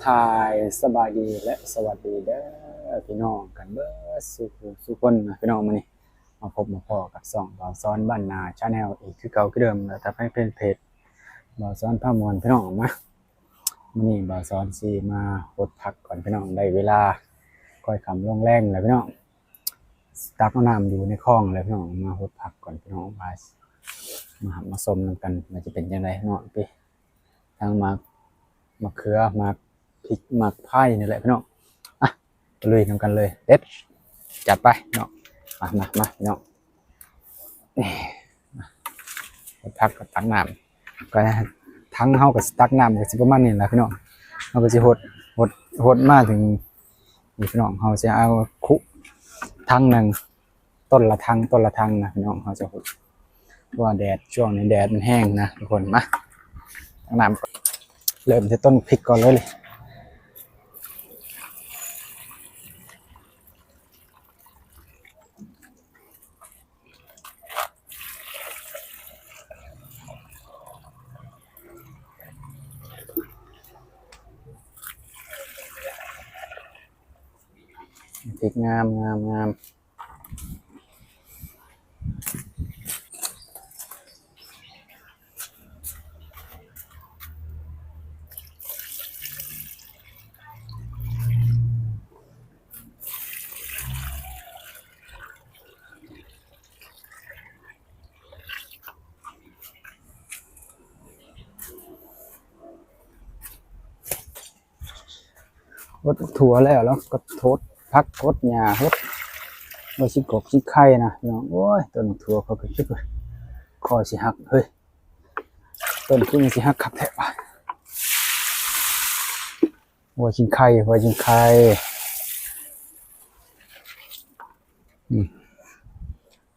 ทายสบายดีและสวัสดีเด้อพี่น้องกันเบิดสุคนนะพี่น้องมื้อนี้มาพบมาพอกับช่องบ่าวซ้อนบ้านนาชาแนลอีกคือเก่าคือเดิมแล้วถ้าให้เป็นเพจบ่าวซ้อนพามวลพี่น้องมามื้อนี้บ่าวซ้อนสิมาหดผักก่อนพี่น้องได้เวลาค่อยค่ำลงแรงแล้วพี่น้องตักน้ำอยู่ในคลองแล้วพี่น้องมาหดผักก่อนพี่น้องมาหับมาสมกันมันจะเป็นยังไงเนาะพี่ทางมะเขือมาพริกหมักไผ่นี่แหละพี่น้องอ่ะลุยทำกันเลยเด็ดจัดไปเนาะมาเนาะพักกับตักน้ำก็ทั้งเฮากับตักน้ำก็สิประมาณนี้แหละพี่น้องเฮาก็สิหดมาถึงนี่พี่น้องเฮาสิเอาคุทั้งหนึ่งต้นละทั้งนะพี่น้องเฮาจะหดเพราะว่าแดดช่วงนี้แดดมันแห้งนะทุกคนมาตักน้ำเริ่มที่ต้นพริกก่อนเลยพริกงามหดถั่วแล้วก็ทดพักทดหญ้าทดว่าสิกบสิไข่นะพี่น้องโอ้ยต้นถั่วเขาก็คิดว่าคอสิหักเฮ้ยต้นขึ้นสิหักขับแทะว่ากินไข่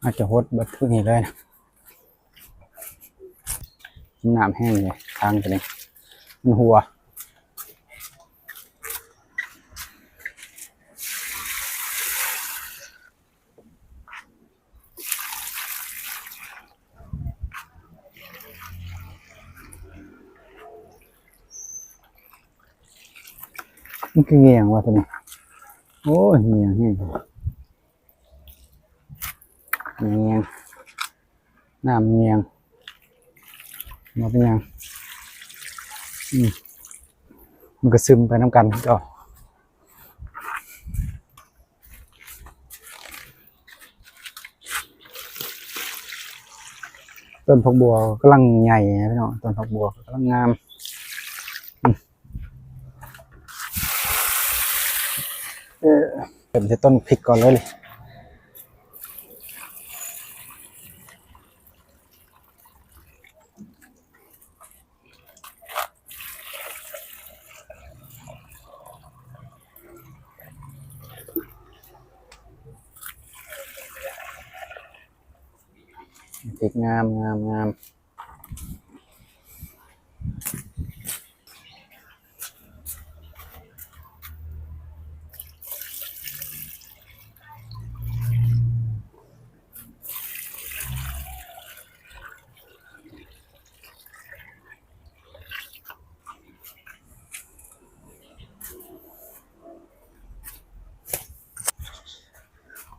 อาจจะหดบัดทึกนี่เลยนะน้ำแห้งเลยทางตัวนี้มันหัวมันคือเงียงว่ะตัวนี้โอ้ยเงียงน้ำเงียงมาเป็นยังมันก็ซึมไปน้ำกันก็ต้นผักบัวกำลังใหญ่พี่น้องต้นผักบัวกำลังงามเริ่มที่ต้นพริกก่อนเลยพริกงาม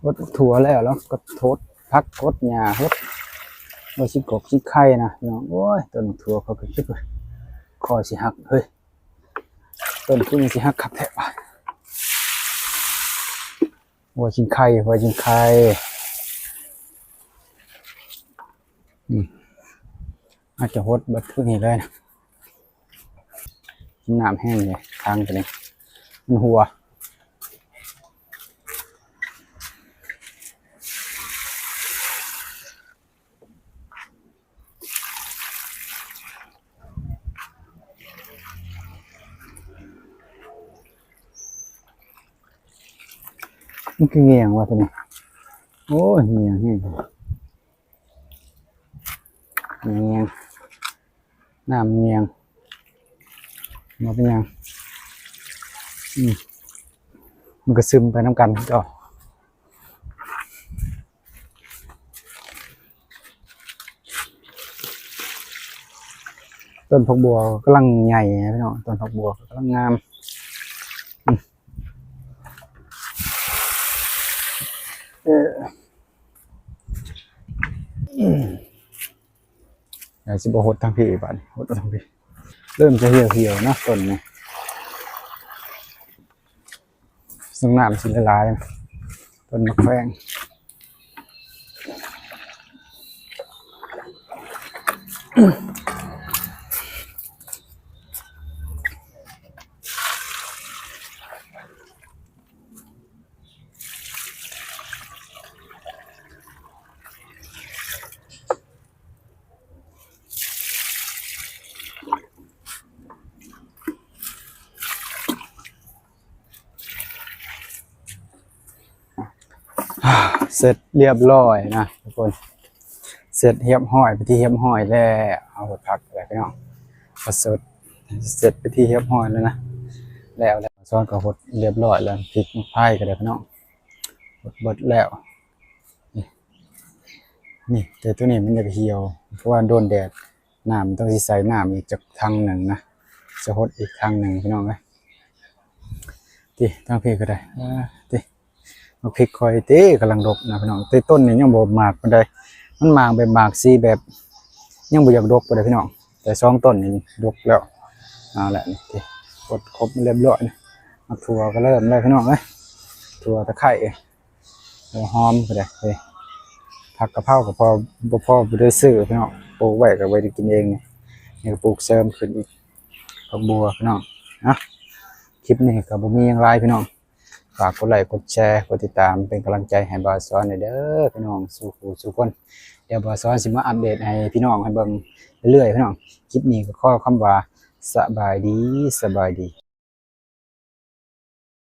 หดถั่วแล้วก็ทดพักทดหญ้าทดว่าสิกบสิไข่นะพี่น้องโอ้ยต้นถั่วเขาก็คิดว่าคอสิหักเฮ้ยต้นขึ้นสิหักขับแทะว่ากินไข่อาจจะหดบัดทึกนี่เลยนะน้ำแห้งเลยทางตัวนี้มันหัวมันคือเงียงว่ะตัวนี้โอ้ยเงียงน้ำเงียงมาเป็นยังมันก็ซึมไปน้ำกันก็ต้นผักบัวกำลังใหญ่พี่น้องต้นผักบัวกำลังงาม เอออยากสิบ่หดทางพี่บัดนี้หดทางพี่เริ่มจะเหี่ยวๆนะต้นนี้ซึ่งน้ำสิละลายนะต้นมะแขวงเสร็จเรียบร้อยนะทุกคนเสร็จเรียบร้อยไปที่เรียบร้อยแล้วเอาไปพักอะไรพี่น้องก็เสร็จไปที่เรียบร้อยแล้วนะแล้วซ้อนก็หดเรียบร้อยแล้วพริกไผ่ก็ได้พี่น้องหดเบิดแล้วนี่แต่ตัวนี้มันจะเหี่ยวเพราะว่าโดนแดดน้ำต้องใส่น้ำอีกจากทางหนึ่งนะจะหดอีกทางหนึ่งพี่น้องเลยที่ตั้งพี่ก็ได้ที่มาพริกคอยเต้กำลังดกนะพี่น้องเต้ต้นนี่ยังบ่หมากปานใดมันหมากแบบหมากสีแบบยังบ่อยากดกปานใดพี่น้องแต่สองต้นนี่ดกแล้วเอาละนี่ที่กดครบเรียบร้อยนะมาถั่วก็เริ่มเลยพี่น้องเอ้ยถั่วตะไคร้หอมก็ได้เฮ้ยผักกะเพราก็พอบ่ได้ซื้อพี่น้องปลูกไว้ก็ไว้ได้กินเองนี่ก็ปลูกเสริมขึ้นอีกผักบัวพี่น้องนะคลิปนี้ก็บ่มีหยังหลายพี่น้องฝากกดไลค์กดแชร์กดติดตามเป็นกำลังใจให้บ่าวสอนหน่อยเด้อพี่น้องสู่คนเดี๋ยวบ่าวสอนสิมาอัปเดตให้พี่น้องให้เบิ่งเรื่อยๆพี่น้องคลิปนี้ก็ขอคำว่าสบายดี